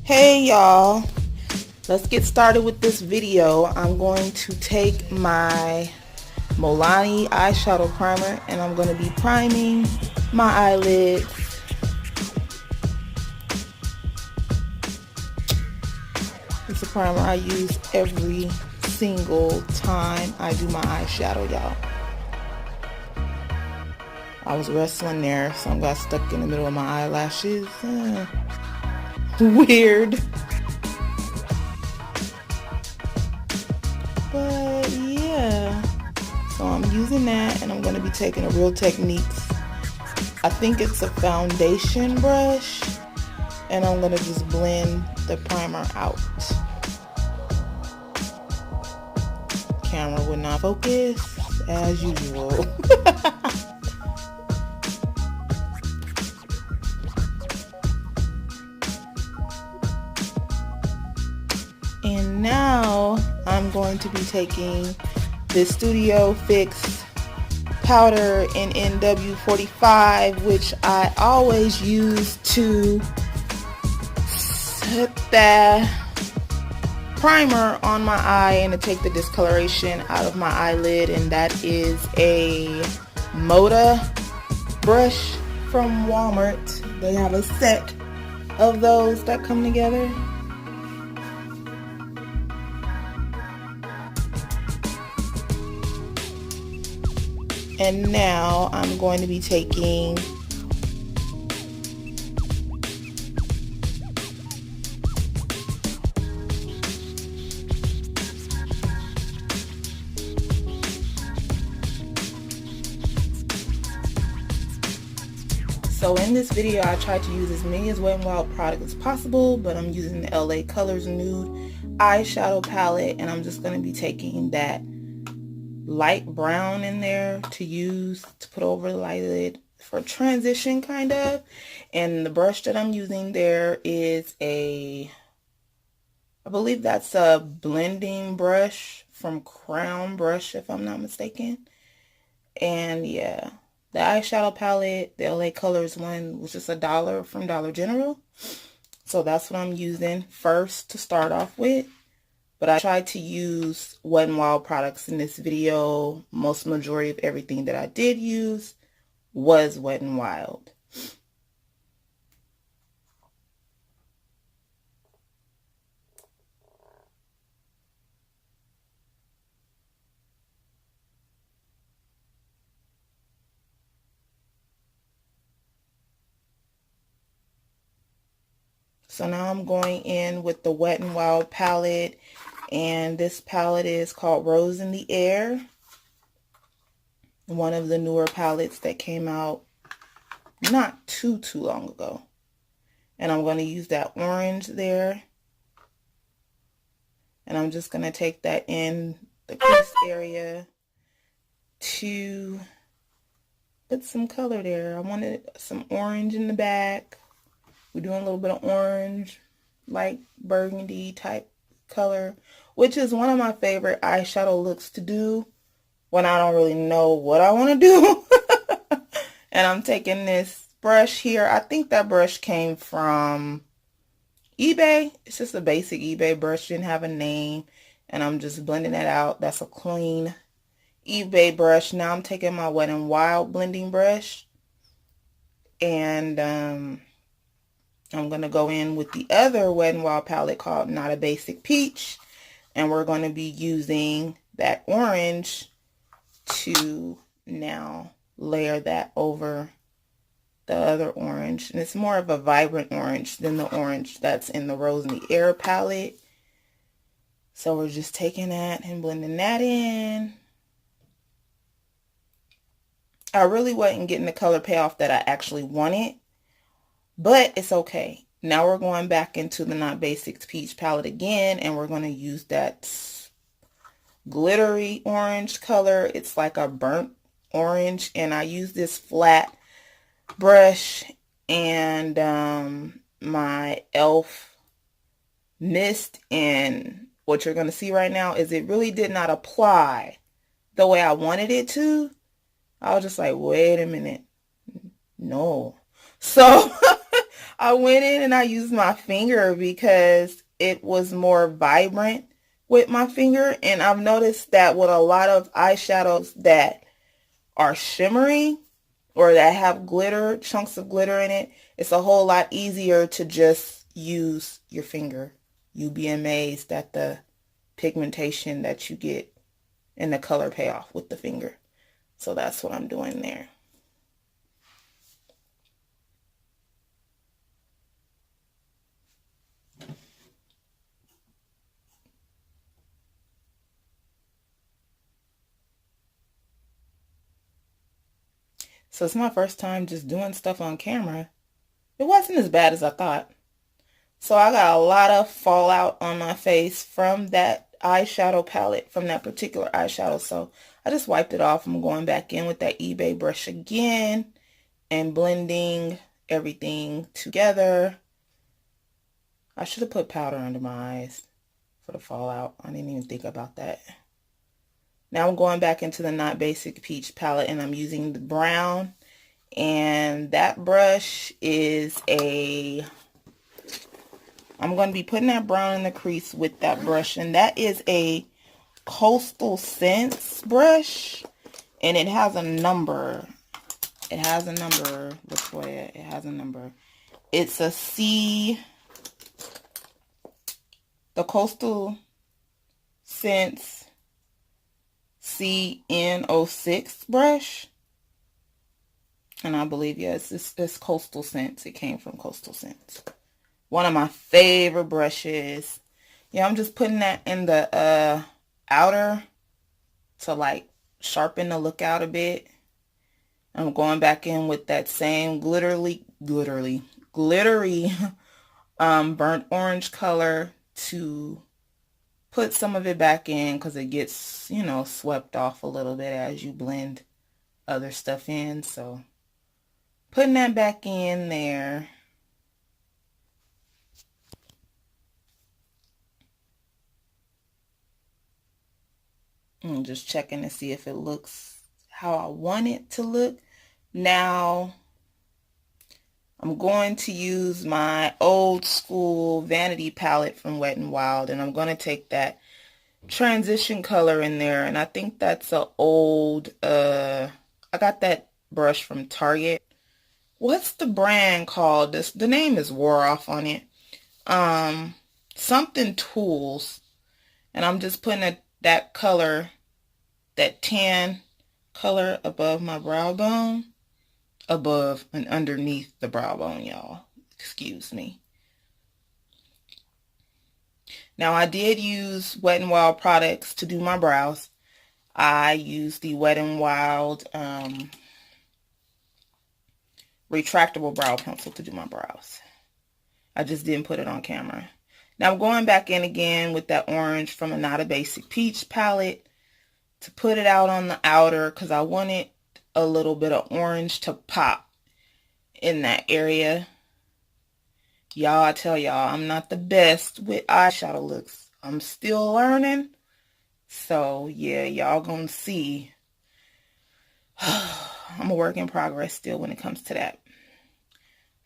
Hey y'all, let's get started with this video. I'm going to take my Milani eyeshadow primer and I'm going to be priming my eyelids. It's a primer I use every single time I do my eyeshadow, y'all. I was wrestling there, so I got stuck in the middle of my eyelashes. Weird. But yeah, so I'm using that and I'm going to be taking a Real Techniques. I think it's a foundation brush and I'm going to just blend the primer out. Camera would not focus as usual. And now I'm going to be taking the Studio Fix powder in NW45, which I always use to set that primer on my eye and to take the discoloration out of my eyelid. And that is a Mocha brush from Walmart. They have a set of those that come together. And now I'm going to be taking So in this video I tried to use as many as Wet n Wild products as possible, but I'm using the L.A.Colors Nude eyeshadow palette, and I'm just going to be taking that light brown in there to use to put over the eyelid for transition kind of. And the brush that I'm using there is I believe that's a blending brush from Crown Brush if I'm not mistaken. And yeah, the eyeshadow palette, the L.A.Colors one, was just $1 from Dollar General. So that's what I'm using first to start off with. But I tried to use Wet n Wild products in this video. Most majority of everything that I did use was Wet n Wild. So now I'm going in with the Wet n Wild palette. And this palette is called Rose+in+the+air. One of the newer palettes that came out not too long ago. And I'm going to use that orange there. And I'm just going to take that in the crease area to put some color there. I wanted some orange in the back. We're doing a little bit of orange, light burgundy type color, which is one of my favorite eyeshadow looks to do when I don't really know what I want to do. And I'm taking this brush here. I think that brush came from eBay. It's just a basic eBay brush, didn't have a name, and I'm just blending that out. That's a clean eBay brush. Now I'm taking my Wet n Wild blending brush, and I'm going to go in with the other Wet n Wild palette called Not+a+basic+peach, and we're going to be using that orange to now layer that over the other orange. And it's more of a vibrant orange than the orange that's in the Rose+in+the+air palette. So we're just taking that and blending that in. I really wasn't getting the color payoff that I actually wanted, but it's okay. Now we're going back into the Not+a+basic+peach palette again, and we're going to use that glittery orange color. It's like a burnt orange, and I use this flat brush and my e.l.f. mist, and what you're going to see right now is it really did not apply the way I wanted it to. I was just like, wait a minute. No. So I went in and I used my finger because it was more vibrant with my finger. And I've noticed that with a lot of eyeshadows that are shimmery or that have glitter, chunks of glitter in it, it's a whole lot easier to just use your finger. You'll be amazed at the pigmentation that you get and the color payoff with the finger. So that's what I'm doing there. So it's my first time just doing stuff on camera. It wasn't as bad as I thought. So I got a lot of fallout on my face from that eyeshadow palette, from that particular eyeshadow. So I just wiped it off. I'm going back in with that eBay brush again and blending everything together. I should have put powder under my eyes for the fallout. I didn't even think about that. Now I'm going back into the Not Basic Peach palette and I'm using the brown. And that brush is I'm going to be putting that brown in the crease with that brush. And that is a Coastal Scents brush. And it has a number. It has a number. Look for it. It has a number. It's a C. The Coastal Scents CN06 brush. And I believe, yes, it's Coastal Scents. It came from Coastal Scents. One of my favorite brushes. Yeah, I'm just putting that in the outer to like sharpen the look out a bit. I'm going back in with that same glittery burnt orange color to put some of it back in because it gets, you know, swept off a little bit as you blend other stuff in. So putting that back in there. I'm just checking to see if it looks how I want it to look. Now, I'm going to use my old school Vanity palette from Wet n Wild, and I'm going to take that transition color in there, and I think that's a old, I got that brush from Target. What's the brand called? The name is wore off on it. Something Tools, and I'm just putting that color, that tan color above my brow bone, above and underneath the brow bone, y'all. Excuse me. Now, I did use Wet n Wild products to do my brows. I used the Wet n Wild retractable brow pencil to do my brows. I just didn't put it on camera. Now, I'm going back in again with that orange from a Not+a+basic+peach palette to put it out on the outer because I wanted a little bit of orange to pop in that area. Y'all, I tell y'all, I'm not the best with eyeshadow looks. I'm still learning. So, yeah, y'all gonna see. I'm a work in progress still when it comes to that.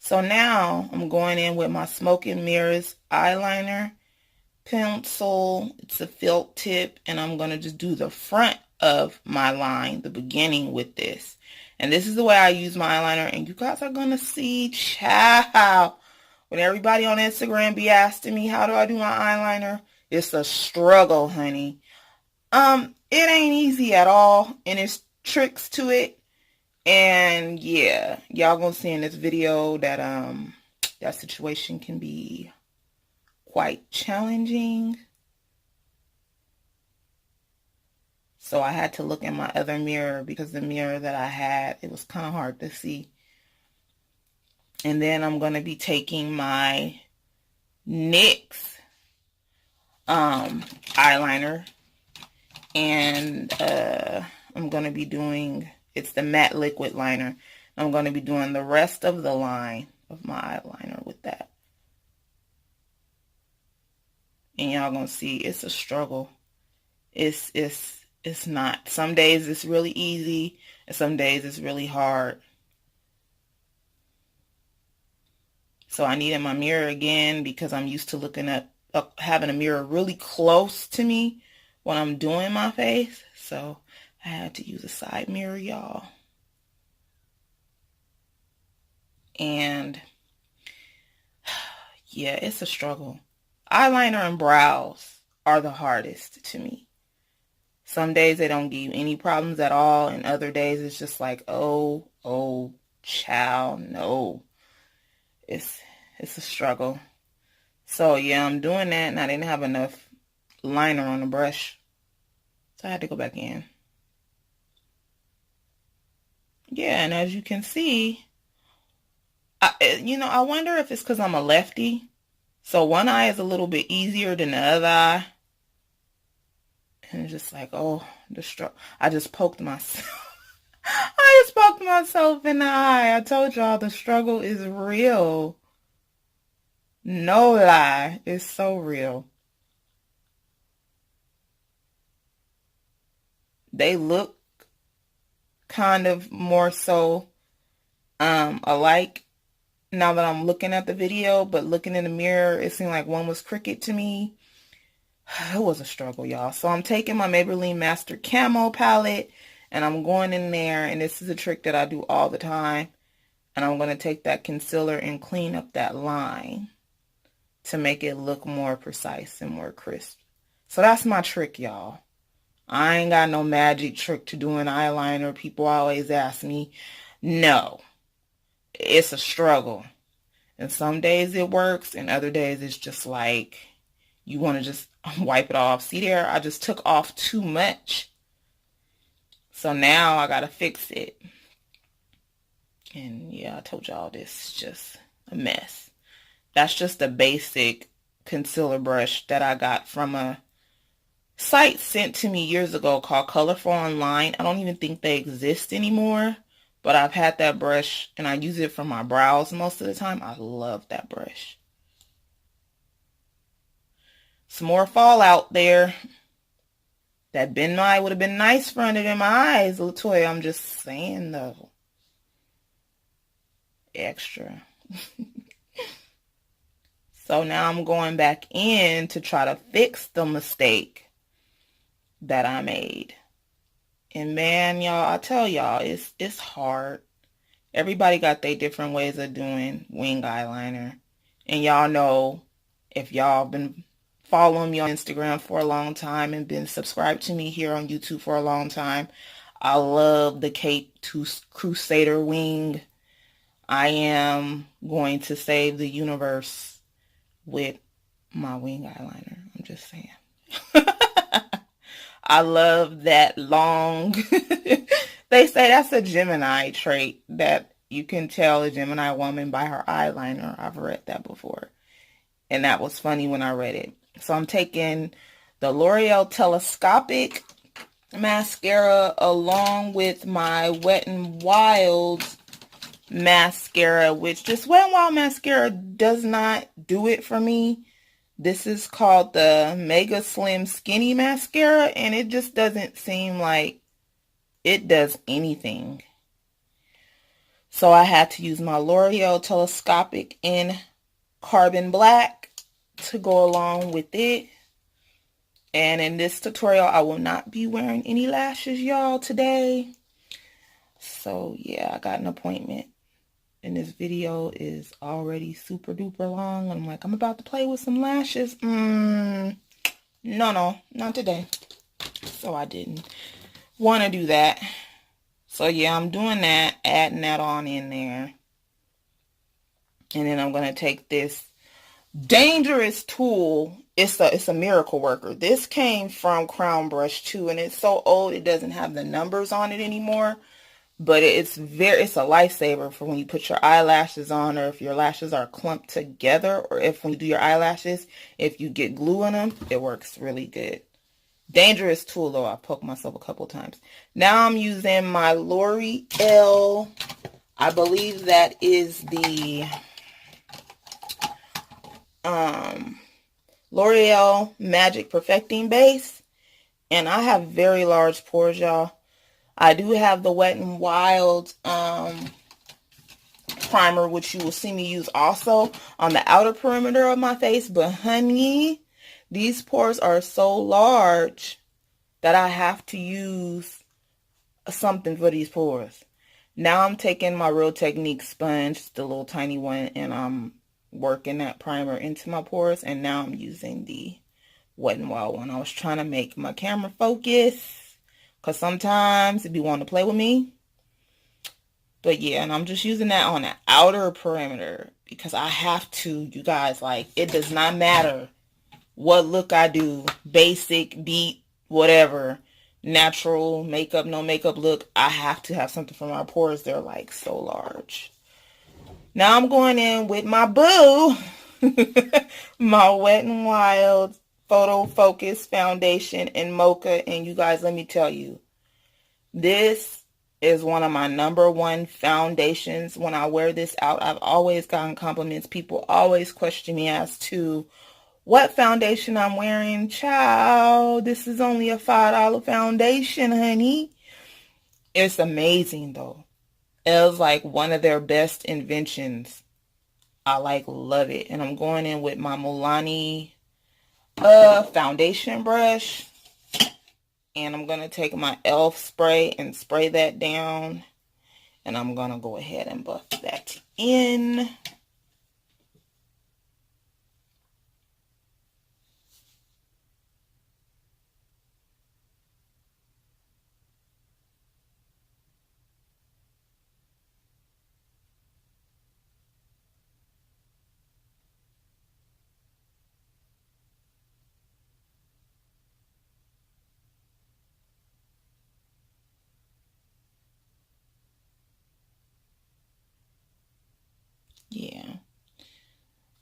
So now I'm going in with my Smoke and Mirrors eyeliner pencil. It's a felt tip, and I'm going to just do the front of my line, the beginning with this. And this is the way I use my eyeliner, and you guys are going to see, child, when everybody on Instagram be asking me, how do I do my eyeliner? It's a struggle, honey. It ain't easy at all, and there's tricks to it. And yeah, y'all gonna see in this video that that situation can be quite challenging. So I had to look in my other mirror because the mirror that I had, it was kind of hard to see. And then I'm gonna be taking my NYX eyeliner, and I'm gonna be doing, it's the matte liquid liner. I'm going to be doing the rest of the line of my eyeliner with that. And y'all going to see it's a struggle. It's not. Some days it's really easy and some days it's really hard. So I needed my mirror again because I'm used to looking at having a mirror really close to me when I'm doing my face. So I had to use a side mirror, y'all. And yeah, it's a struggle. Eyeliner and brows are the hardest to me. Some days they don't give you any problems at all, and other days it's just like, oh, child, no. It's a struggle. So yeah, I'm doing that, and I didn't have enough liner on the brush, so I had to go back in. Yeah, and as you can see, I wonder if it's because I'm a lefty. So one eye is a little bit easier than the other eye. And it's just like, oh, the struggle. I just poked myself. I just poked myself in the eye. I told y'all the struggle is real. No lie. It's so real. They look kind of more so alike now that I'm looking at the video, but looking in the mirror, it seemed like one was crooked to me. It was a struggle, y'all. So I'm taking my Maybelline Master Camo palette, and I'm going in there, and this is a trick that I do all the time, and I'm going to take that concealer and clean up that line to make it look more precise and more crisp. So that's my trick, y'all. I ain't got no magic trick to doing eyeliner. People always ask me. No. It's a struggle. And some days it works, and other days it's just like you want to just wipe it off. See there? I just took off too much. So now I got to fix it. And yeah, I told y'all this is just a mess. That's just a basic concealer brush that I got from a site sent to me years ago called Colourpop Online. I don't even think they exist anymore, but I've had that brush and I use it for my brows most of the time. I love that brush. Some more fallout there. That Ben Nye would have been nice for under my eyes, Latoya. I'm just saying though. Extra. So now I'm going back in to try to fix the mistake that I made. And man, y'all, I tell y'all, it's hard. Everybody got their different ways of doing wing eyeliner. And y'all know, if y'all been following me on Instagram for a long time and been subscribed to me here on YouTube for a long time, I love the Cape Crusader wing. I am going to save the universe with my wing eyeliner. I'm just saying. I love that long. They say that's a Gemini trait, that you can tell a Gemini woman by her eyeliner. I've read that before. And that was funny when I read it. So I'm taking the L'Oreal Telescopic mascara along with my Wet n Wild mascara, which this Wet n Wild mascara does not do it for me. This is called the Mega Slim Skinny Mascara, and it just doesn't seem like it does anything. So I had to use my L'Oreal Telescopic in Carbon Black to go along with it. And in this tutorial, I will not be wearing any lashes, y'all, today. So yeah, I got an appointment. And this video is already super duper long. I'm like, I'm about to play with some lashes. No, not today. So I didn't want to do that. So yeah, I'm doing that, adding that on in there. And then I'm going to take this dangerous tool. It's a miracle worker. This came from Crown Brush too, and it's so old it doesn't have the numbers on it anymore. But it's a lifesaver for when you put your eyelashes on, or if your lashes are clumped together, or if when you do your eyelashes, if you get glue on them, it works really good. Dangerous tool though. I've poked myself a couple times. Now I'm using my L'Oreal, I believe that is the L'Oreal Magic Perfecting Base. And I have very large pores, y'all. I do have the Wet n Wild primer, which you will see me use also on the outer perimeter of my face. But honey, these pores are so large that I have to use something for these pores. Now I'm taking my Real Technique sponge, the little tiny one, and I'm working that primer into my pores. And now I'm using the Wet n Wild one. I was trying to make my camera focus because sometimes it be wanting to play with me. But yeah, and I'm just using that on the outer perimeter because I have to, you guys, like, it does not matter what look I do, basic, beat, whatever, natural, makeup, no makeup look, I have to have something for my pores. They're like so large. Now I'm going in with my boo, my Wet n Wild Photo Focus Foundation in Mocha. And you guys, let me tell you, this is one of my #1 foundations. When I wear this out, I've always gotten compliments. People always question me as to what foundation I'm wearing. Child, this is only a $5 foundation, honey. It's amazing, though. It was like one of their best inventions. I love it. And I'm going in with my Milani foundation brush. And I'm going to take my e.l.f. spray and spray that down. And I'm going to go ahead and buff that in. Yeah.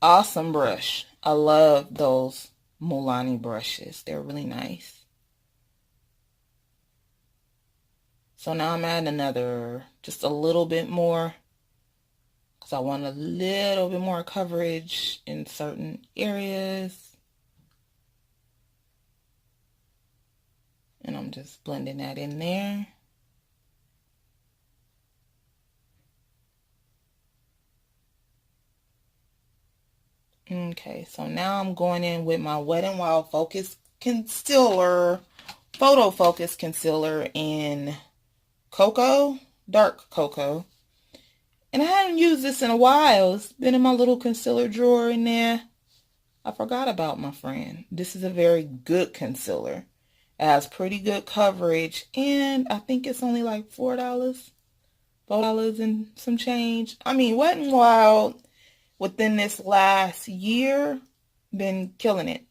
Awesome brush. I love those Milani brushes. They're really nice. So now I'm adding another, just a little bit more, because I want a little bit more coverage in certain areas. And I'm just blending that in there. Okay, so now I'm going in with my Wet n Wild Focus Concealer, Photo Focus Concealer in Cocoa, Dark Cocoa. And I haven't used this in a while. It's been in my little concealer drawer in there. I forgot about my friend. This is a very good concealer. It has pretty good coverage, and I think it's only like $4 and some change. I mean, Wet n Wild within this last year been killing it.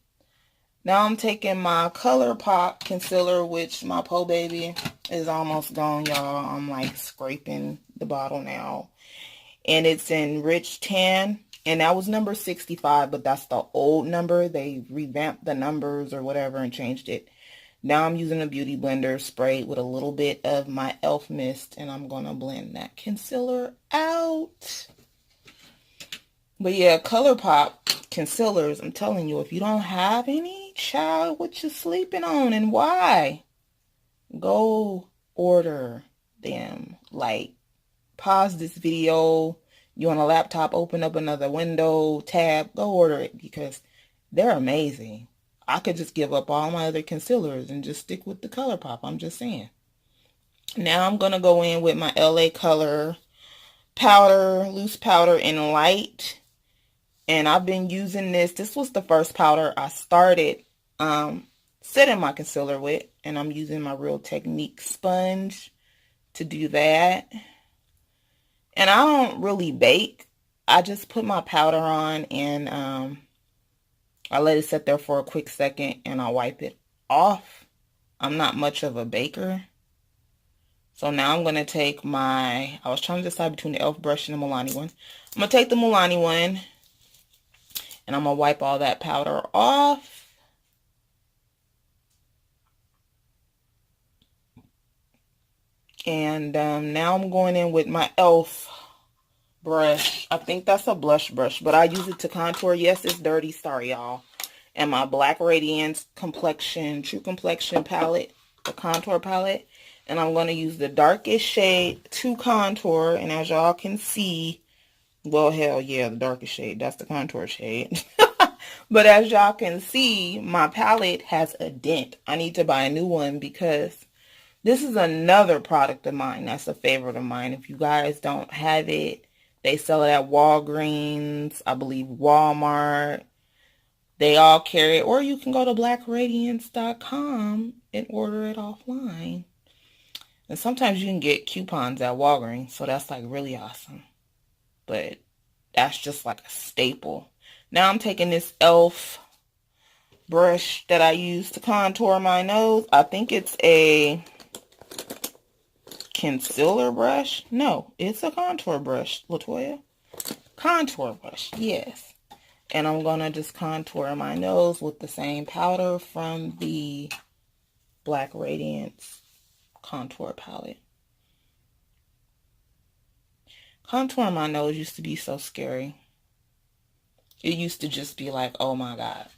Now I'm taking my Colourpop concealer, which my Po Baby is almost gone, y'all. I'm like scraping the bottle now. And it's in Rich Tan. And that was number 65, but that's the old number. They revamped the numbers or whatever and changed it. Now I'm using a beauty blender sprayed with a little bit of my e.l.f. mist. And I'm going to blend that concealer out. But yeah, Colourpop concealers, I'm telling you, if you don't have any, child, what you sleeping on and why? Go order them. Like, pause this video. You on a laptop, open up another window, tab, go order it because they're amazing. I could just give up all my other concealers and just stick with the Colourpop. I'm just saying. Now I'm going to go in with my L.A. Color powder, loose powder in light. And I've been using this. This was the first powder I started setting my concealer with. And I'm using my Real Technique sponge to do that. And I don't really bake. I just put my powder on and I let it sit there for a quick second and I wipe it off. I'm not much of a baker. So now I'm going to take my, I was trying to decide between the e.l.f. brush and the Milani one. I'm going to take the Milani one. And I'm going to wipe all that powder off. And now I'm going in with my e.l.f. brush. I think that's a blush brush, but I use it to contour. Yes, it's dirty. Sorry, y'all. And my Black Radiance Complexion, True Complexion palette, the contour palette. And I'm going to use the darkest shade to contour. And as y'all can see, Well, hell yeah, the darkest shade. That's the contour shade. But as y'all can see, my palette has a dent. I need to buy a new one because this is another product of mine that's a favorite of mine. If you guys don't have it, they sell it at Walgreens, I believe Walmart. They all carry it. Or you can go to blackradiance.com and order it offline. And sometimes you can get coupons at Walgreens, so that's like really awesome. But that's just like a staple. Now I'm taking this e.l.f. brush that I use to contour my nose. I think it's a concealer brush. No, it's a contour brush, Latoya. Contour brush, yes. And I'm going to just contour my nose with the same powder from the Black Radiance contour palette. Contouring my nose used to be so scary. It used to just be like, oh my God.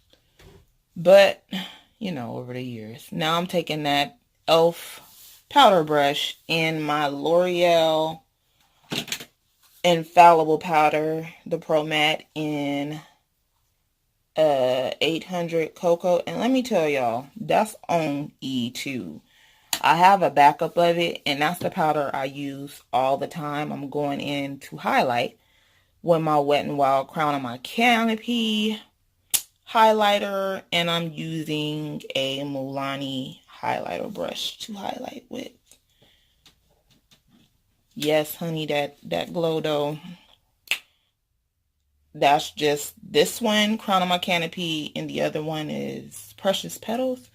But, you know, over the years. Now I'm taking that e.l.f. powder brush in my L'Oreal Infallible powder, the Pro Matte in 800 Cocoa. And let me tell y'all, that's on E2. I have a backup of it, and that's the powder I use all the time. I'm going in to highlight with my Wet n Wild Crown on my Canopy highlighter, and I'm using a Milani highlighter brush to highlight with. Yes, honey, that glow though. That's just this one, Crown on my Canopy, and the other one is Precious Petals.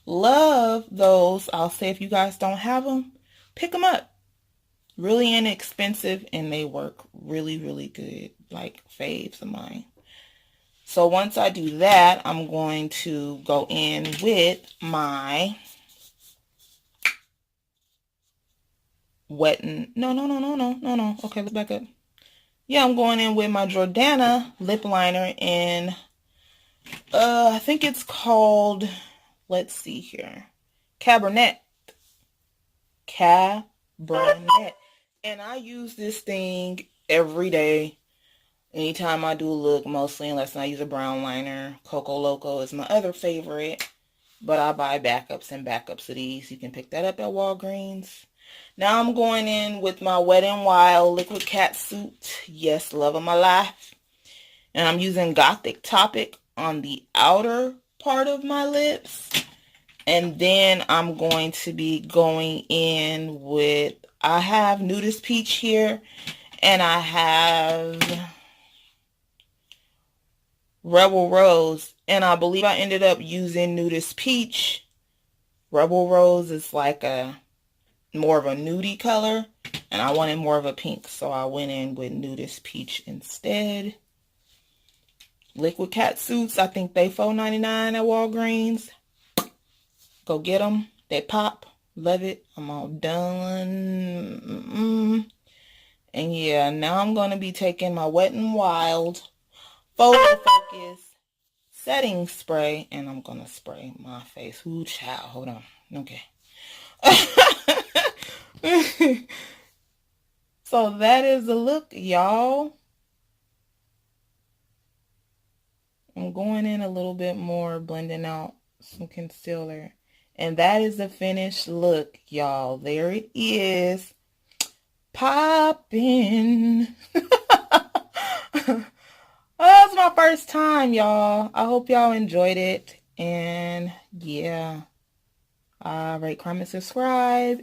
Love those. I'll say if you guys don't have them, pick them up. Really inexpensive, and they work really, really good. Like faves of mine. So once I do that, I'm going to go in with my no. Okay, let's back up. Yeah, I'm going in with my Jordana lip liner in, I think it's called, let's see here, Cabernet. And I use this thing every day. Anytime I do a look, mostly, unless I use a brown liner. Coco Loco is my other favorite. But I buy backups and backups of these. You can pick that up at Walgreens. Now I'm going in with my Wet n Wild Liquid Catsuit. Yes, love of my life. And I'm using Gothic Topic on the outer part of my lips. And then I'm going to be going in with, I have Nudist Peach here. And I have Rebel Rose. And I believe I ended up using Nudist Peach. Rebel Rose is like a more of a nudie color, and I wanted more of a pink, so I went in with Nudist Peach instead. Liquid Catsuits, I think they $4.99 at Walgreens. Go get them. They pop. Love it. I'm all done. And yeah, now I'm going to be taking my Wet n Wild Photo Focus setting spray, and I'm going to spray my face. Ooh, child. Hold on. Okay. So that is the look, y'all. I'm going in a little bit more, blending out some concealer. And that is the finished look, y'all. There it is. Popping. Oh, it's my first time, y'all. I hope y'all enjoyed it. And yeah. Rate, comment, subscribe.